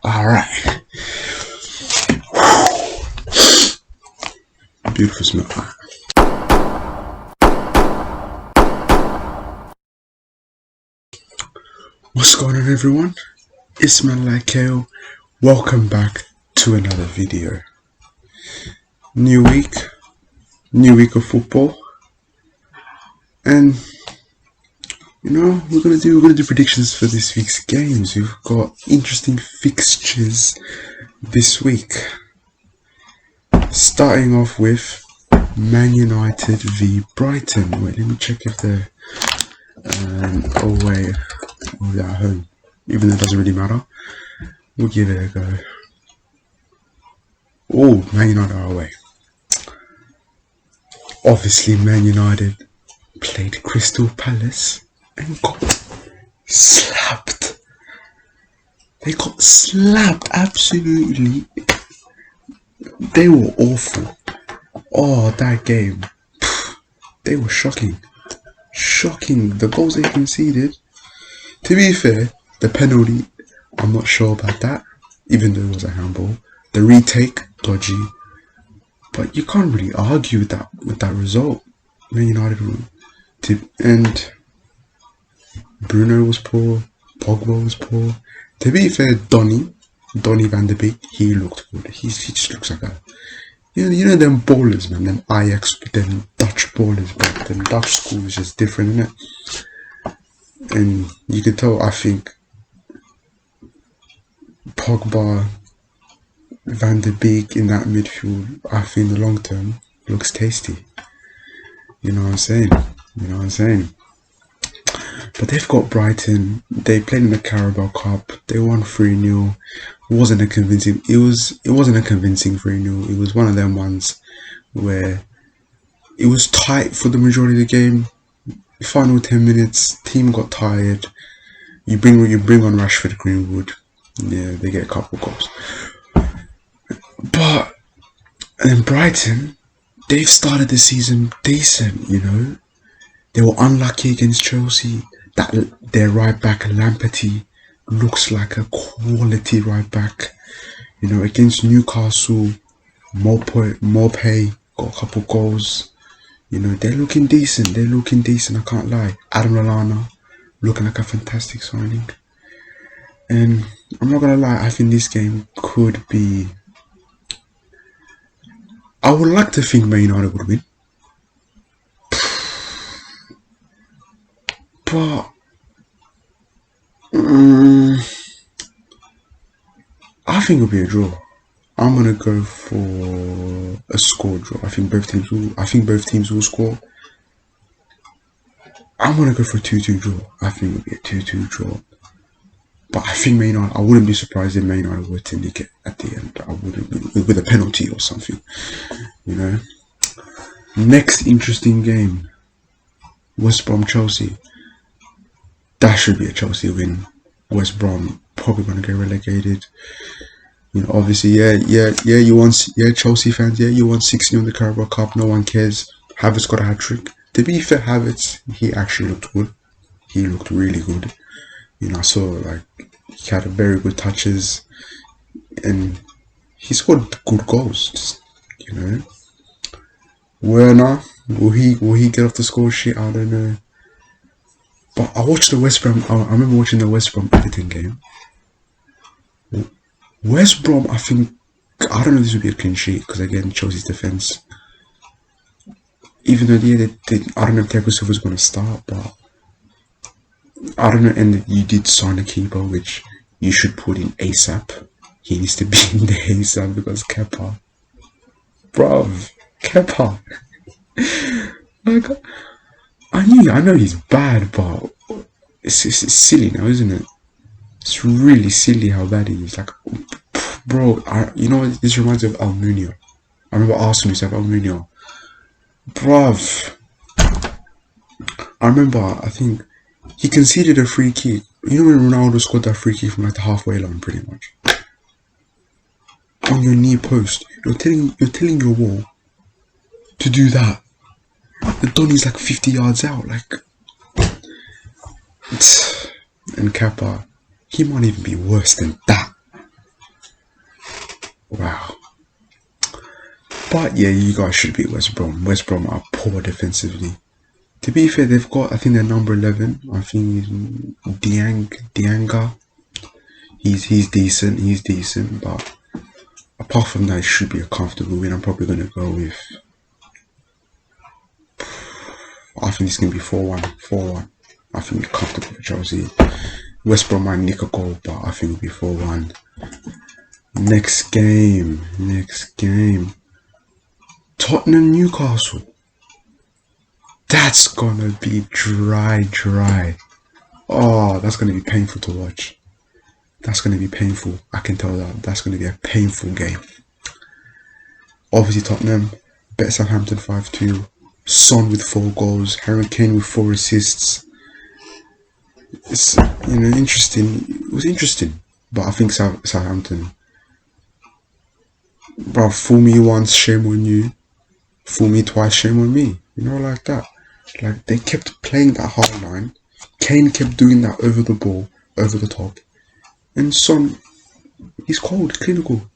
Alright. Beautiful smell. What's going on, everyone? It's Smell Like Kale. Welcome back to another video. New week of football. And we're gonna do predictions for this week's games. We've got interesting fixtures this week. Starting off with Man United v Brighton. Wait, let me check if they're away or they're at home. Even though it doesn't really matter. We'll give it a go. Oh, Man United are away. Obviously, Man United played Crystal Palace and got slapped. They got slapped, absolutely. They were awful. Oh, that game. They were shocking. Shocking. The goals they conceded. To be fair, the penalty, I'm not sure about that, even though it was a handball. The retake, dodgy. But you can't really argue with that result. Man United and Bruno was poor, Pogba was poor. To be fair, Donny van der Beek, he looked good. He just looks like a them ballers, man, them Ajax, them Dutch ballers, but them Dutch school is just different, isn't it? And you can tell, I think Pogba, Van der Beek in that midfield, I think in the long term looks tasty. You know what I'm saying? But they've got Brighton. They played in the Carabao Cup. They won 3-0. It wasn't a convincing 3-0. It was one of them ones where it was tight for the majority of the game. Final 10 minutes, team got tired. You bring on Rashford, Greenwood. Yeah, they get a couple goals. But and then Brighton, they've started the season decent, They were unlucky against Chelsea. Their right back, Lamptey, looks like a quality right back. Against Newcastle, Maupay got a couple goals. They're looking decent. I can't lie. Adam Lallana looking like a fantastic signing. And I'm not gonna lie, I think this game could be. I would like to think Man United would win. But I think it'll be a draw. I'm gonna go for a score draw. I think both teams will score. I'm gonna go for a 2-2 draw. I think it'll be a 2-2 draw. But I think Man United, I wouldn't be surprised if Man United were to nick it at the end. I wouldn't with a penalty or something. Next interesting game, West Brom Chelsea. That should be a Chelsea win. West Brom probably gonna get relegated. Obviously, Chelsea fans, you won 6-0 in the Carabao Cup. No one cares. Havertz got a hat-trick. To be fair, Havertz, he actually looked good. He looked really good. I saw he had very good touches, and he scored good goals. Werner, will he get off the score sheet? I don't know. But I watched the West Brom. I remember watching the West Brom Everton game. West Brom, I don't know if this would be a clean sheet because again, Chelsea's defense. Even though I don't know if Thiago Silva's going to start, but I don't know. And you did sign a keeper, which you should put in ASAP. He needs to be in there ASAP because Kepa. I know he's bad, but it's silly now, isn't it? It's really silly how bad he is. Bro, this reminds me of Almunia. I remember asking myself, Almunia. Bruv. I remember, I think, he conceded a free kick. When Ronaldo scored that free kick from the halfway line, pretty much. On your knee post. You're telling your wall to do that. The Donny's 50 yards out, and Kappa. He might even be worse than that. Wow. But yeah, you guys should beat West Brom. West Brom are poor defensively. To be fair, they've got, I think they're number 11. I think Dianga. He's decent, but apart from that, it should be a comfortable win. I'm probably going to go with, I think it's going to be 4-1. 4-1. I think it's comfortable for Chelsea. West Brom might nick a goal, but I think it'll be 4-1. Next game. Tottenham Newcastle. That's gonna be dry. Oh, that's gonna be painful to watch. That's gonna be painful. I can tell that. That's gonna be a painful game. Obviously, Tottenham bet Southampton 5-2. Son with 4 goals. Harry Kane with 4 assists. It's interesting. It was interesting, but I think Southampton. Bro, fool me once, shame on you. Fool me twice, shame on me. Like that. Like, they kept playing that hard line. Kane kept doing that over the ball, over the top. And Son, he's cold, clinical.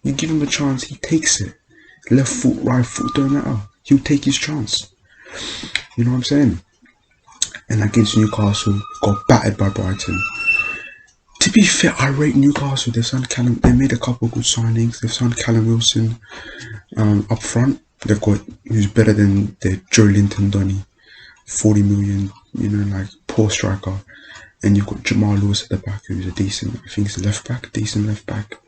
You give him the chance, he takes it. Left foot, right foot, don't matter. He'll take his chance. You know what I'm saying? And against Newcastle, got battered by Brighton. To be fair, I rate Newcastle. They made a couple of good signings. They've signed Callum Wilson up front. They've got who's better than the Joe Linton Donny, 40 million, like poor striker. And you've got Jamal Lewis at the back, who's a decent, I think he's a decent left back.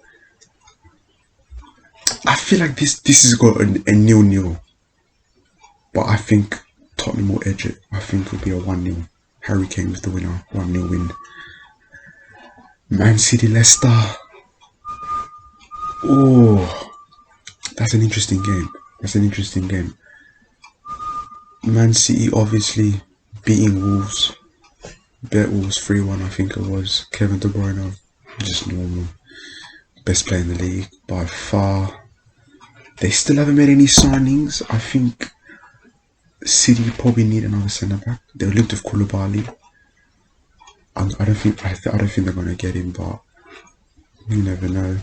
I feel like this has got a 0-0. But I think Tottenham will edge it. I think it'll be a 1-0. Harry Kane was the winner, 1-0 win. Man City Leicester. Oh, that's an interesting game. Man City obviously beating Wolves. Bet Wolves 3-1, I think it was. Kevin De Bruyne, just normal. Best player in the league by far. They still haven't made any signings. I think City probably need another centre back. They looked with Koulibaly. I don't think they're gonna get him, but you never know.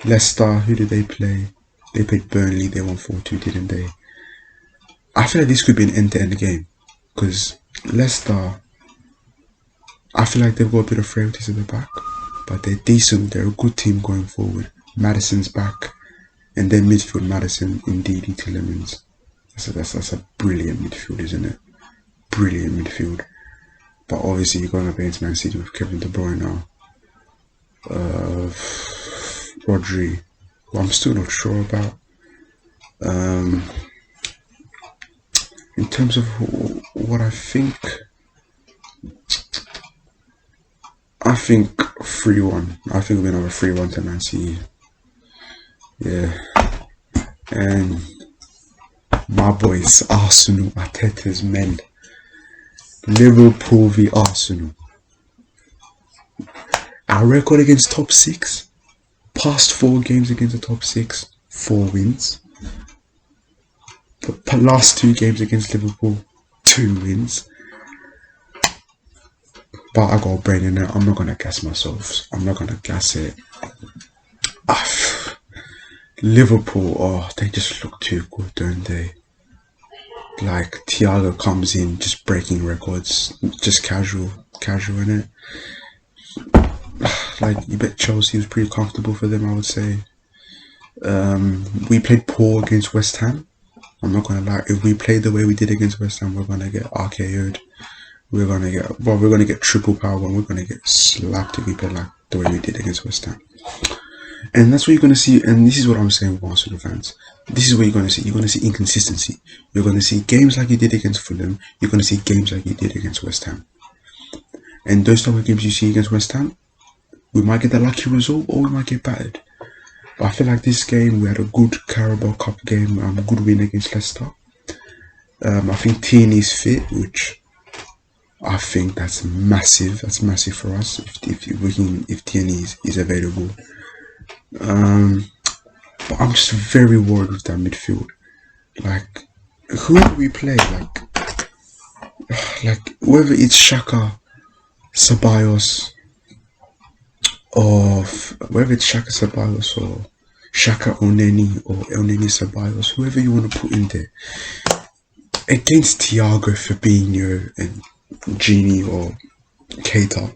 Leicester, who did they play? They played Burnley. They won 4-2, didn't they? I feel like this could be an end-to-end game because Leicester, I feel like they've got a bit of frailties at the back, but they're decent. They're a good team going forward. Maddison's back, and then midfield Maddison, Ndidi, Tielemans. That's a brilliant midfield, isn't it? Brilliant midfield. But obviously you're going up against Man City with Kevin De Bruyne, Rodri, who I'm still not sure about. In terms of what I think 3-1. I think we're going to have a 3-1 to Man City. Yeah. And my boys, Arsenal, Arteta's men. Liverpool v Arsenal. Our record against top 6. Past 4 games against the top 6. 4 wins. The last 2 games against Liverpool. 2 wins. But I got a brain in it. I'm not going to gas myself. I'm not going to gas it. Liverpool, oh, they just look too good, don't they? Like, Thiago comes in, just breaking records, just casual in it. Like, you bet Chelsea was pretty comfortable for them, I would say. We played poor against West Ham. I'm not gonna lie. If we played the way we did against West Ham, we're gonna get RKO'd. We're gonna get triple power, and we're gonna get slapped if we play like the way we did against West Ham. And that's what you're going to see, and this is what I'm saying with Arsenal fans. This is what you're going to see. You're going to see inconsistency. You're going to see games like you did against Fulham. You're going to see games like you did against West Ham. And those type of games you see against West Ham, we might get a lucky result or we might get battered. But I feel like this game, we had a good Carabao Cup game, a good win against Leicester. I think Tierney's fit, which I think that's massive. That's massive for us if Tierney is available. But I'm just very worried with that midfield. Like, who do we play? Like whether it's Xhaka, Ceballos, of whether it's Shaka Ceballos or Shaka Oneni or Elneny Ceballos, whoever you want to put in there, against Thiago, Fabinho, and Gini or Keita,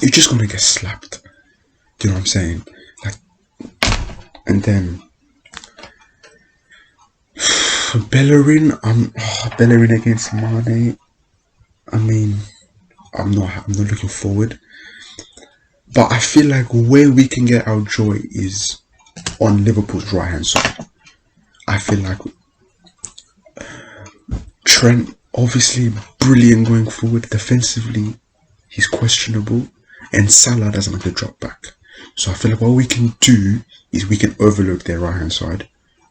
you're just gonna get slapped. Do you know what I'm saying? Like, and then Bellerin, Bellerin against Mane. I mean, I'm not looking forward. But I feel like where we can get our joy is on Liverpool's right hand side. I feel like Trent, obviously brilliant going forward. Defensively, he's questionable. And Salah doesn't like to drop back. So I feel like what we can do is we can overlook their right hand side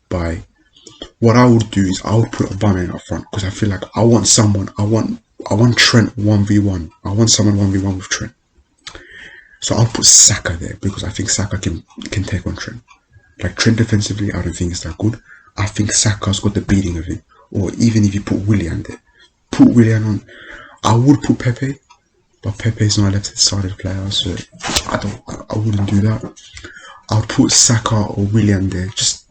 by, what I would do is I would put Aubameyang up front, because I feel like I want Trent 1v1. I want someone 1v1 with Trent. So I'll put Saka there, because I think Saka can take on Trent. Like, Trent defensively, I don't think it's that good. I think Saka's got the beating of it. Or even if you put Willian there, put Willian on. I would put Pepe, but Pepe is not a left-sided player, so I wouldn't do that. I'll put Saka or Willian there. Because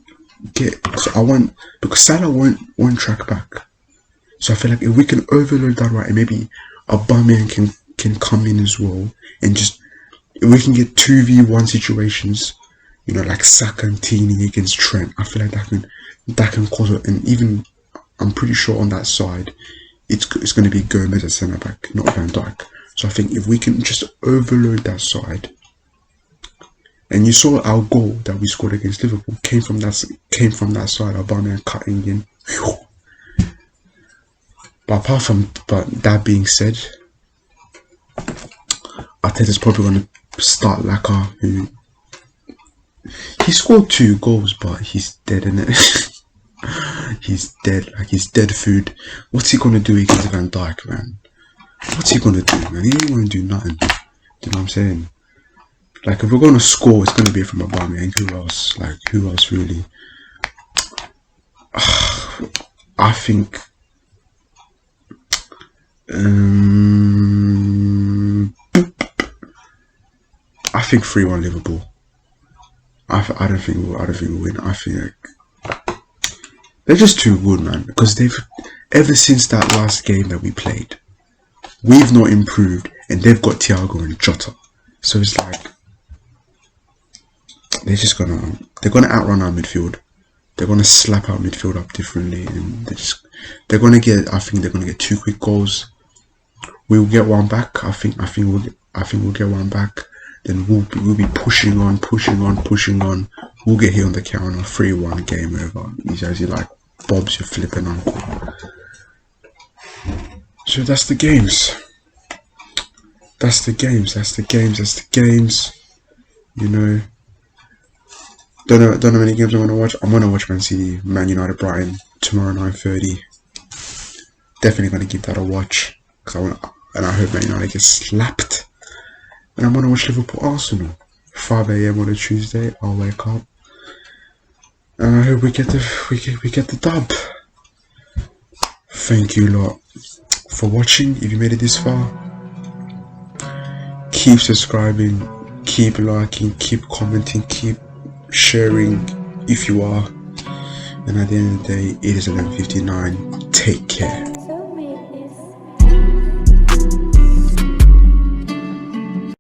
Salah won't track back. So I feel like if we can overload that right, and maybe Aubameyang can come in as well, and just, if we can get 2v1 situations, you know, like Saka and Tini against Trent, I feel like that can cause it. And even, I'm pretty sure on that side, it's going to be Gomez at centre back, not Van Dijk. So I think if we can just overload that side, and you saw our goal that we scored against Liverpool came from that side, Aubameyang cutting in. Whew. But that being said, Arteta's probably going to start Laka, who he scored 2 goals, but he's dead in it. He's dead, like he's dead food. What's he gonna do against Van Dijk, man? What's he gonna do, man? He ain't gonna do nothing. Do you know what I'm saying? Like, if we're gonna score, it's gonna be from Aubameyang. Who else? Like, who else really? I think. I think 3-1 Liverpool. I don't think we'll win. I think they're just too good, man. Because ever since that last game that we played, we've not improved, and they've got Thiago and Jota. So it's like they're gonna outrun our midfield. They're gonna slap our midfield up differently, and they're gonna get 2 quick goals. We'll get one back. I think we'll get one back. Then we'll be pushing on. We'll get here on the counter. 3-1, game over. He's actually like Bob's your flipping uncle. So that's the games. You know. Don't know how many games I'm gonna watch. I'm gonna watch Man United Brighton tomorrow 9:30. Definitely gonna give that a watch, and I hope Man United gets slapped. And I'm gonna watch Liverpool Arsenal 5 a.m. on a Tuesday. I'll wake up, and I hope we get the dub. Thank you lot for watching. If you made it this far, keep subscribing, keep liking, keep commenting, keep sharing if you are. And at the end of the day, it is 11:59. Take care.